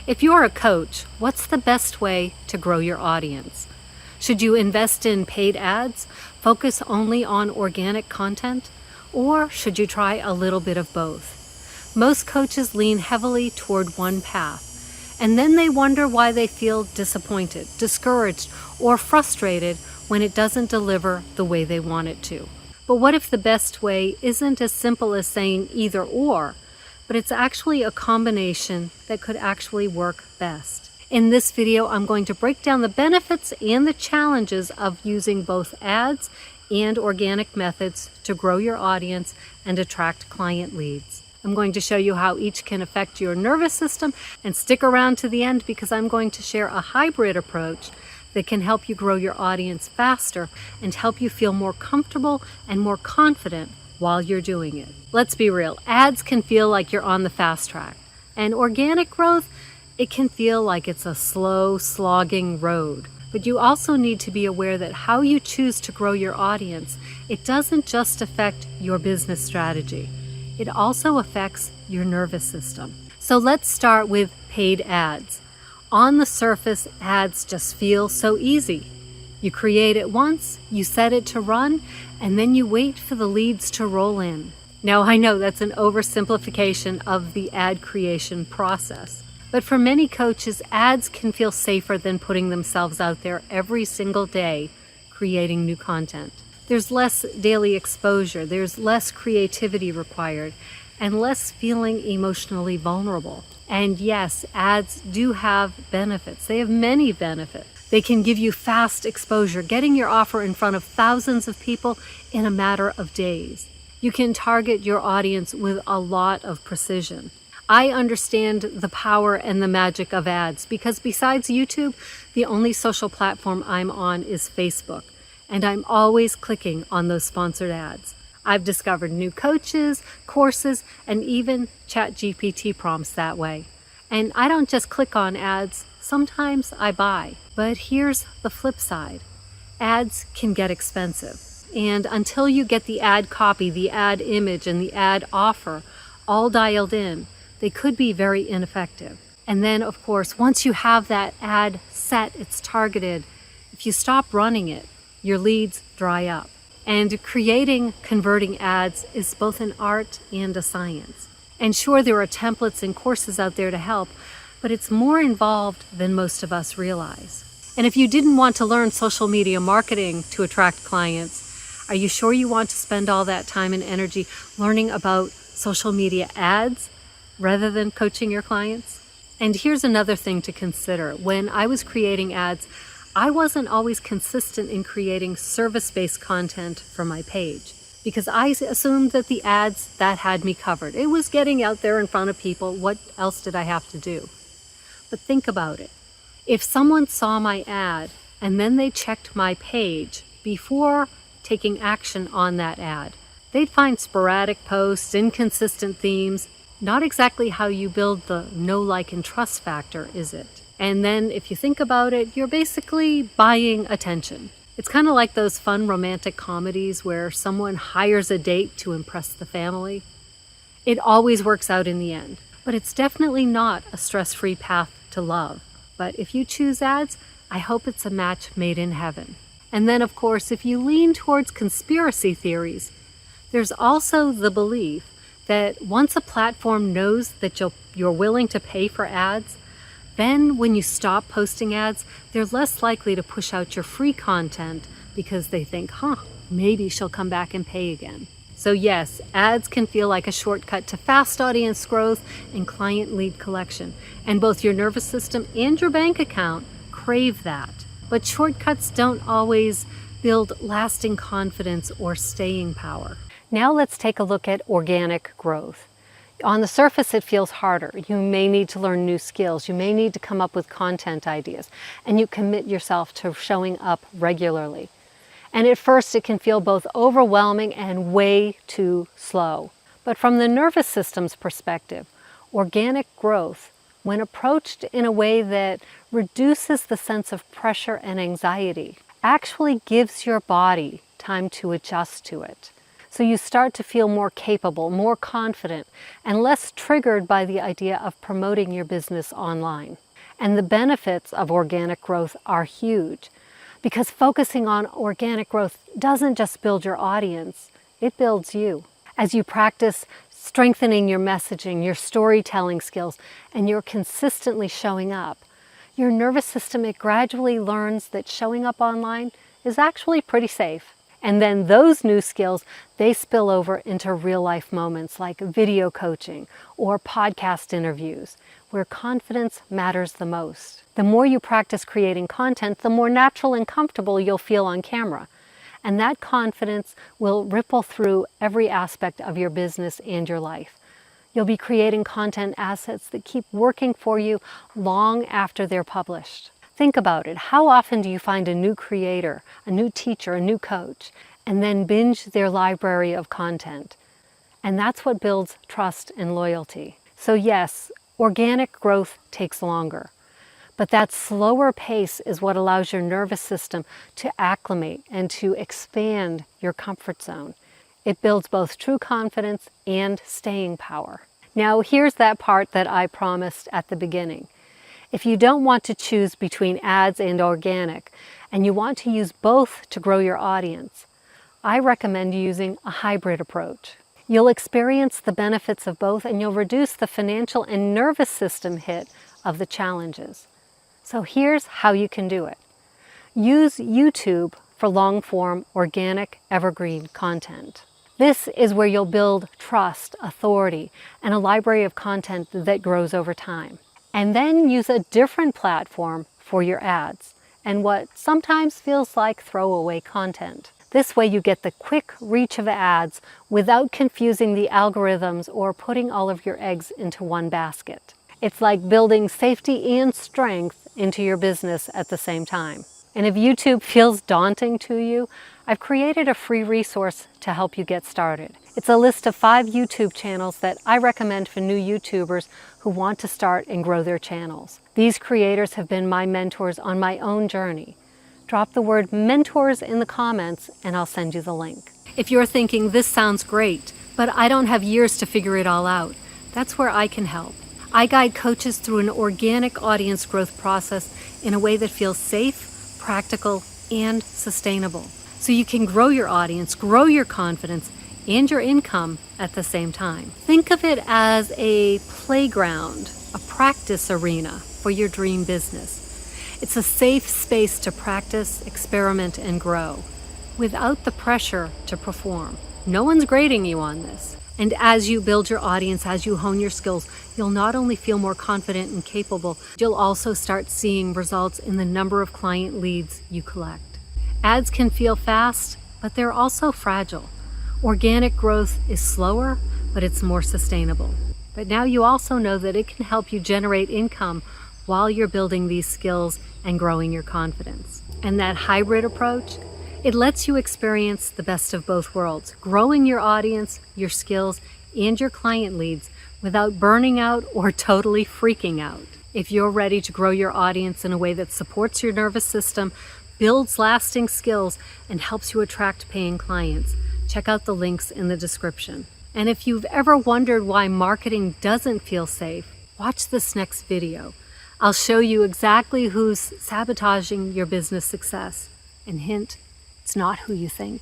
If you're a coach, what's the best way to grow your audience? Should you invest in paid ads, focus only on organic content, or should you try a little bit of both? Most coaches lean heavily toward one path, and then they wonder why they feel disappointed, discouraged, or frustrated when it doesn't deliver the way they want it to. But what if the best way isn't as simple as saying either or, but it's actually a combination that could actually work best? In this video, I'm going to break down the benefits and the challenges of using both ads and organic methods to grow your audience and attract client leads. I'm going to show you how each can affect your nervous system, and stick around to the end because I'm going to share a hybrid approach that can help you grow your audience faster and help you feel more comfortable and more confident while you're doing it. Let's be real, ads can feel like you're on the fast track, and organic growth, it can feel like it's a slow, slogging road. But you also need to be aware that how you choose to grow your audience, it doesn't just affect your business strategy. It also affects your nervous system. So let's start with paid ads. On the surface, ads just feel so easy. You create it once, you set it to run, and then you wait for the leads to roll in. Now, I know that's an oversimplification of the ad creation process. But for many coaches, ads can feel safer than putting themselves out there every single day creating new content. There's less daily exposure, there's less creativity required, and less feeling emotionally vulnerable. And yes, ads do have benefits. They have many benefits. They can give you fast exposure, getting your offer in front of thousands of people in a matter of days. You can target your audience with a lot of precision. I understand the power and the magic of ads because besides YouTube, the only social platform I'm on is Facebook, and I'm always clicking on those sponsored ads. I've discovered new coaches, courses, and even ChatGPT prompts that way. And I don't just click on ads, sometimes I buy. But here's the flip side. Ads can get expensive. And until you get the ad copy, the ad image, and the ad offer all dialed in, they could be very ineffective. And then, of course, once you have that ad set, it's targeted, if you stop running it, your leads dry up. And creating converting ads is both an art and a science. And sure, there are templates and courses out there to help, but it's more involved than most of us realize. And if you didn't want to learn social media marketing to attract clients, are you sure you want to spend all that time and energy learning about social media ads rather than coaching your clients? And here's another thing to consider. When I was creating ads, I wasn't always consistent in creating service-based content for my page because I assumed that the ads, that had me covered. It was getting out there in front of people. What else did I have to do? But think about it. If someone saw my ad and then they checked my page before taking action on that ad, they'd find sporadic posts, inconsistent themes, not exactly how you build the know, like, and trust factor, is it? And then if you think about it, you're basically buying attention. It's kind of like those fun romantic comedies where someone hires a date to impress the family. It always works out in the end, but it's definitely not a stress-free path to love. But if you choose ads, I hope it's a match made in heaven. And then, of course, if you lean towards conspiracy theories, there's also the belief that once a platform knows that you're willing to pay for ads, then when you stop posting ads, they're less likely to push out your free content because they think, maybe she'll come back and pay again. So yes, ads can feel like a shortcut to fast audience growth and client lead collection. And both your nervous system and your bank account crave that. But shortcuts don't always build lasting confidence or staying power. Now let's take a look at organic growth. On the surface, it feels harder. You may need to learn new skills. You may need to come up with content ideas, and you commit yourself to showing up regularly. And at first, it can feel both overwhelming and way too slow. But from the nervous system's perspective, organic growth, when approached in a way that reduces the sense of pressure and anxiety, actually gives your body time to adjust to it. So you start to feel more capable, more confident, and less triggered by the idea of promoting your business online. And the benefits of organic growth are huge, because focusing on organic growth doesn't just build your audience, it builds you. As you practice strengthening your messaging, your storytelling skills, and you're consistently showing up, your nervous system, it gradually learns that showing up online is actually pretty safe. And then those new skills, they spill over into real life moments like video coaching or podcast interviews, where confidence matters the most. The more you practice creating content, the more natural and comfortable you'll feel on camera. And that confidence will ripple through every aspect of your business and your life. You'll be creating content assets that keep working for you long after they're published. Think about it. How often do you find a new creator, a new teacher, a new coach, and then binge their library of content? And that's what builds trust and loyalty. So yes, organic growth takes longer. But that slower pace is what allows your nervous system to acclimate and to expand your comfort zone. It builds both true confidence and staying power. Now, here's that part that I promised at the beginning. If you don't want to choose between ads and organic, and you want to use both to grow your audience, I recommend using a hybrid approach. You'll experience the benefits of both, and you'll reduce the financial and nervous system hit of the challenges. So here's how you can do it. Use YouTube for long-form, organic, evergreen content. This is where you'll build trust, authority, and a library of content that grows over time. And then use a different platform for your ads and what sometimes feels like throwaway content. This way you get the quick reach of ads without confusing the algorithms or putting all of your eggs into one basket. It's like building safety and strength into your business at the same time. And if YouTube feels daunting to you, I've created a free resource to help you get started. It's a list of 5 YouTube channels that I recommend for new YouTubers who want to start and grow their channels. These creators have been my mentors on my own journey. Drop the word mentors in the comments and I'll send you the link. If you're thinking this sounds great, but I don't have years to figure it all out, that's where I can help. I guide coaches through an organic audience growth process in a way that feels safe, practical, and sustainable. So you can grow your audience, grow your confidence, and your income at the same time. Think of it as a playground, a practice arena for your dream business. It's a safe space to practice, experiment, and grow without the pressure to perform. No one's grading you on this. And as you build your audience, as you hone your skills, you'll not only feel more confident and capable, you'll also start seeing results in the number of client leads you collect. Ads can feel fast, but they're also fragile. Organic growth is slower, but it's more sustainable. But now you also know that it can help you generate income while you're building these skills and growing your confidence. And that hybrid approach, it lets you experience the best of both worlds, growing your audience, your skills, and your client leads without burning out or totally freaking out. If you're ready to grow your audience in a way that supports your nervous system, builds lasting skills, and helps you attract paying clients, check out the links in the description. And if you've ever wondered why marketing doesn't feel safe, watch this next video. I'll show you exactly who's sabotaging your business success. And hint, it's not who you think.